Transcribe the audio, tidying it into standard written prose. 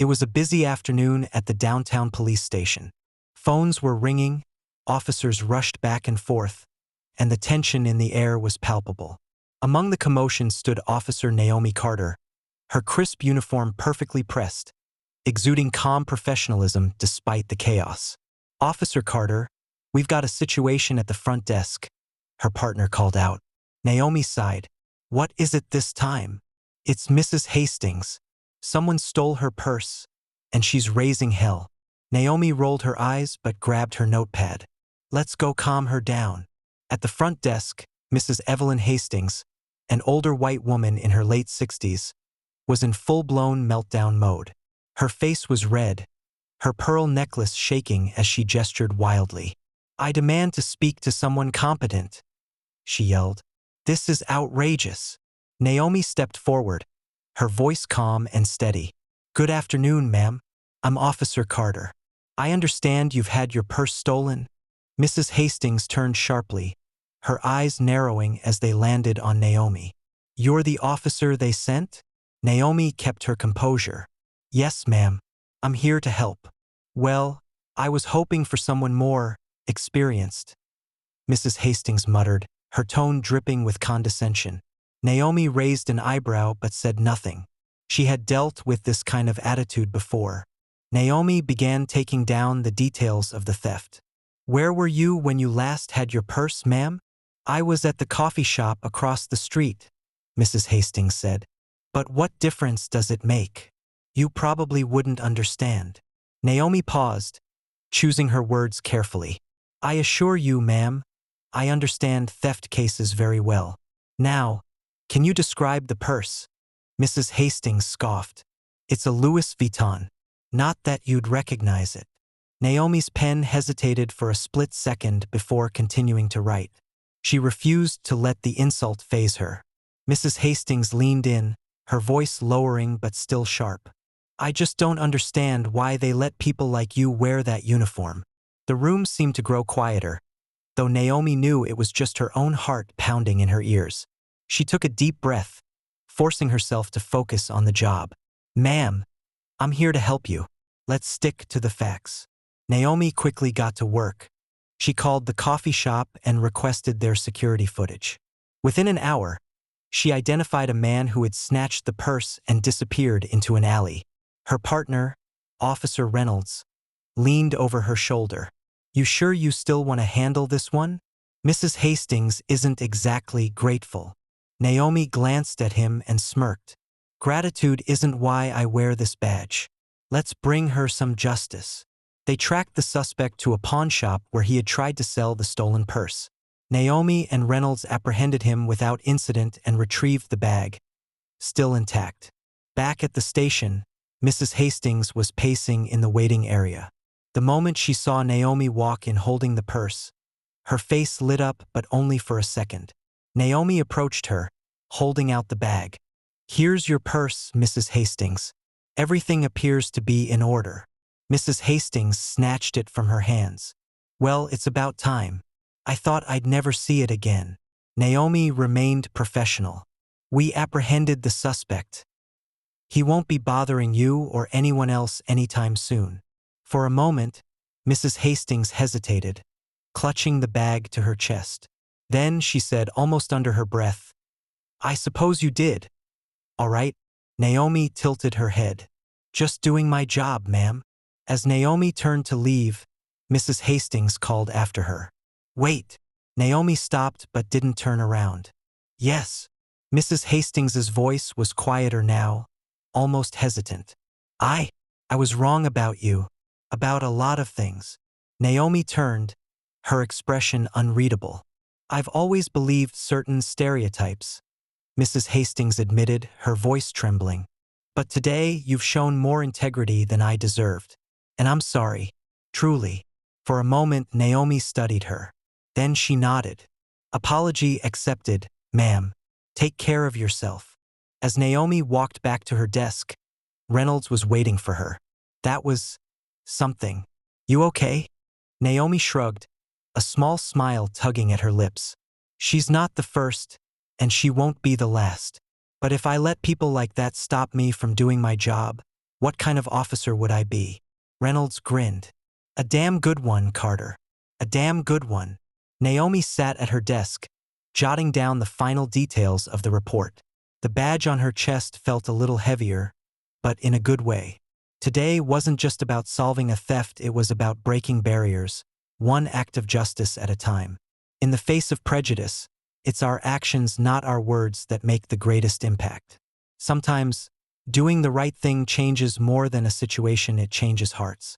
It was a busy afternoon at the downtown police station. Phones were ringing, officers rushed back and forth, and the tension in the air was palpable. Among the commotion stood Officer Naomi Carter, her crisp uniform perfectly pressed, exuding calm professionalism despite the chaos. "Officer Carter, we've got a situation at the front desk," her partner called out. Naomi sighed. "What is it this time?" "It's Mrs. Hastings. Someone stole her purse, and she's raising hell." Naomi rolled her eyes but grabbed her notepad. "Let's go calm her down." At the front desk, Mrs. Evelyn Hastings, an older white woman in her late 60s, was in full-blown meltdown mode. Her face was red, her pearl necklace shaking as she gestured wildly. "I demand to speak to someone competent," she yelled. "This is outrageous." Naomi stepped forward, her voice calm and steady. "Good afternoon, ma'am. I'm Officer Carter. I understand you've had your purse stolen." Mrs. Hastings turned sharply, her eyes narrowing as they landed on Naomi. "You're the officer they sent?" Naomi kept her composure. "Yes, ma'am. I'm here to help." "Well, I was hoping for someone more experienced," Mrs. Hastings muttered, her tone dripping with condescension. Naomi raised an eyebrow but said nothing. She had dealt with this kind of attitude before. Naomi began taking down the details of the theft. "Where were you when you last had your purse, ma'am?" "I was at the coffee shop across the street," Mrs. Hastings said. "But what difference does it make? You probably wouldn't understand." Naomi paused, choosing her words carefully. "I assure you, ma'am, I understand theft cases very well. Now, can you describe the purse?" Mrs. Hastings scoffed. "It's a Louis Vuitton. Not that you'd recognize it." Naomi's pen hesitated for a split second before continuing to write. She refused to let the insult faze her. Mrs. Hastings leaned in, her voice lowering but still sharp. "I just don't understand why they let people like you wear that uniform." The room seemed to grow quieter, though Naomi knew it was just her own heart pounding in her ears. She took a deep breath, forcing herself to focus on the job. "Ma'am, I'm here to help you. Let's stick to the facts." Naomi quickly got to work. She called the coffee shop and requested their security footage. Within an hour, she identified a man who had snatched the purse and disappeared into an alley. Her partner, Officer Reynolds, leaned over her shoulder. "You sure you still want to handle this one?" Mrs. Hastings isn't exactly grateful. Naomi glanced at him and smirked. "Gratitude isn't why I wear this badge. Let's bring her some justice." They tracked the suspect to a pawn shop where he had tried to sell the stolen purse. Naomi and Reynolds apprehended him without incident and retrieved the bag, still intact. Back at the station, Mrs. Hastings was pacing in the waiting area. The moment she saw Naomi walk in holding the purse, her face lit up but only for a second. Naomi approached her, holding out the bag. "Here's your purse, Mrs. Hastings. Everything appears to be in order." Mrs. Hastings snatched it from her hands. "Well, it's about time. I thought I'd never see it again." Naomi remained professional. "We apprehended the suspect. He won't be bothering you or anyone else anytime soon." For a moment, Mrs. Hastings hesitated, clutching the bag to her chest. Then she said almost under her breath, "I suppose you did. All right." Naomi tilted her head. "Just doing my job, ma'am." As Naomi turned to leave, Mrs. Hastings called after her. "Wait." Naomi stopped but didn't turn around. "Yes." Mrs. Hastings's voice was quieter now, almost hesitant. I was wrong about you. About a lot of things." Naomi turned, her expression unreadable. "I've always believed certain stereotypes," Mrs. Hastings admitted, her voice trembling. "But today you've shown more integrity than I deserved. And I'm sorry, truly." For a moment Naomi studied her. Then she nodded. "Apology accepted, ma'am. Take care of yourself." As Naomi walked back to her desk, Reynolds was waiting for her. "That was something. You okay?" Naomi shrugged, a small smile tugging at her lips. "She's not the first, and she won't be the last. But if I let people like that stop me from doing my job, What kind of officer would I be? Reynolds grinned. A damn good one, Carter. A damn good one. Naomi sat at her desk, jotting down the final details of the report. The badge on her chest felt a little heavier, but in a good way. Today wasn't just about solving a theft, it was about breaking barriers, one act of justice at a time. In the face of prejudice, it's our actions, not our words, that make the greatest impact. Sometimes, doing the right thing changes more than a situation, it changes hearts.